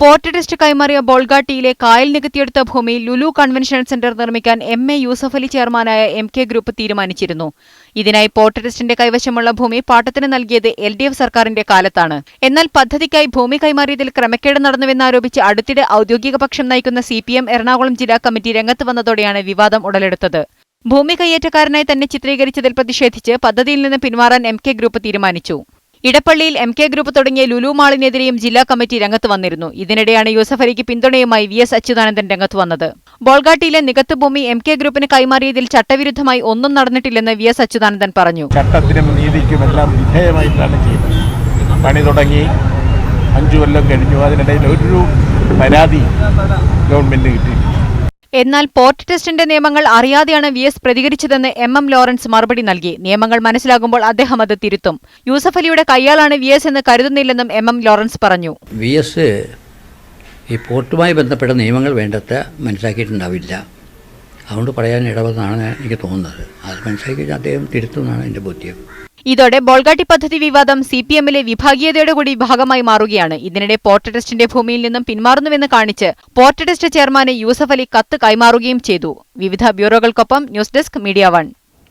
Port trust കൈമാറിയ ബോൾഗാട്ടിയിലെ കായൽ നികത്തിയെടുത്ത ഭൂമി ലുലു കൺവെൻഷൻ സെന്റർ നിർമ്മിക്കാൻ എം.എ. യൂസഫ് അലി ചെയർമാനായ എം.കെ. ഗ്രൂപ്പ് തീരുമാനിച്ചിരുന്നു. ഇതിനായി പോർട്ട് ട്രസ്റ്റിന്റെ കൈവശമുള്ള ഭൂമി പാട്ടത്തിന് നൽകിയത് എൽ.ഡി.എഫ് സർക്കാരിന്റെ കാലത്താണ്. എന്നാൽ പദ്ധതിക്കായി ഭൂമി കൈമാറിയതിൽ ക്രമക്കേട് നടന്നുവെന്നാരോപിച്ച് അടുത്തിടെ ഔദ്യോഗിക പക്ഷം നയിക്കുന്ന CPM എറണാകുളം ജില്ലാ കമ്മിറ്റി രംഗത്ത് വന്നതോടെയാണ് വിവാദം ഉടലെടുത്തത്. ഭൂമി കൈയേറ്റക്കാരനായി തന്നെ ചിത്രീകരിച്ചതിൽ പ്രതിഷേധിച്ച് പദ്ധതിയിൽ നിന്ന് പിന്മാറാൻ എം.കെ. ഗ്രൂപ്പ് തീരുമാനിച്ചു. ഇടപ്പള്ളിയിൽ എം.കെ. ഗ്രൂപ്പ് തുടങ്ങിയ ലുലു മാളിനെതിരെയും ജില്ലാ കമ്മിറ്റി രംഗത്ത് വന്നിരുന്നു. ഇതിനിടെയാണ് യൂസഫ് അലിക്ക് പിന്തുണയുമായി V.S. അച്യുതാനന്ദൻ രംഗത്ത് വന്നത്. ബോൾഗാട്ടിയിലെ നികത്ത് ഭൂമി എം.കെ. ഗ്രൂപ്പിന് കൈമാറിയതിൽ ചട്ടവിരുദ്ധമായി ഒന്നും നടന്നിട്ടില്ലെന്ന് V.S. അച്യുതാനന്ദൻ പറഞ്ഞു. ചട്ടത്തിനും നീതിക്കുമെല്ലാം വിധേയമായിട്ടാണ് ചെയ്യുന്നത്. പണി തുടങ്ങി 5 കൊല്ലം കഴിഞ്ഞു. അതിനിടയിൽ ഒരു പരാതി ഗവൺമെന്റ് കിട്ടി. എന്നാൽ പോർട്ട് ട്രസ്റ്റിന്റെ നിയമങ്ങൾ അറിയാതെയാണ് V.S. പ്രതികരിച്ചതെന്ന് M.M. ലോറൻസ് മറുപടി നൽകി. നിയമങ്ങൾ മനസ്സിലാകുമ്പോൾ അദ്ദേഹം അത് തിരുത്തും. യൂസഫ് അലിയുടെ കയ്യാളാണ് V.S. എന്ന് കരുതുന്നില്ലെന്നും M.M. ലോറൻസ് പറഞ്ഞു. V.S. ഈ പോർട്ടുമായി ബന്ധപ്പെട്ട നിയമങ്ങൾ വേണ്ടത്ര മനസ്സിലാക്കിയിട്ടുണ്ടാവില്ല. അതുകൊണ്ട് പറയാൻ ഇടവെന്നാണ് എനിക്ക് തോന്നുന്നത്. അത് മനസ്സിലാക്കി അദ്ദേഹം തിരുത്തുമെന്നാണ് എൻ്റെ ബോധ്യം. ഇതോടെ ബോൾഗാട്ടി പദ്ധതി വിവാദം CPM-ലെ വിഭാഗീയതയുടെ കൂടി ഭാഗമായി മാറുകയാണ്. ഇതിനിടെ പോർട്ട് ട്രസ്റ്റിന്റെ ഭൂമിയിൽ നിന്നും പിന്മാറുന്നുവെന്ന് കാണിച്ച് പോർട്ട് ട്രസ്റ്റ് ചെയർമാന് യൂസഫ് അലി കത്ത് കൈമാറുകയും ചെയ്തു. വിവിധ ബ്യൂറോകൾക്കൊപ്പം ന്യൂസ് ഡെസ്ക് മീഡിയ 1.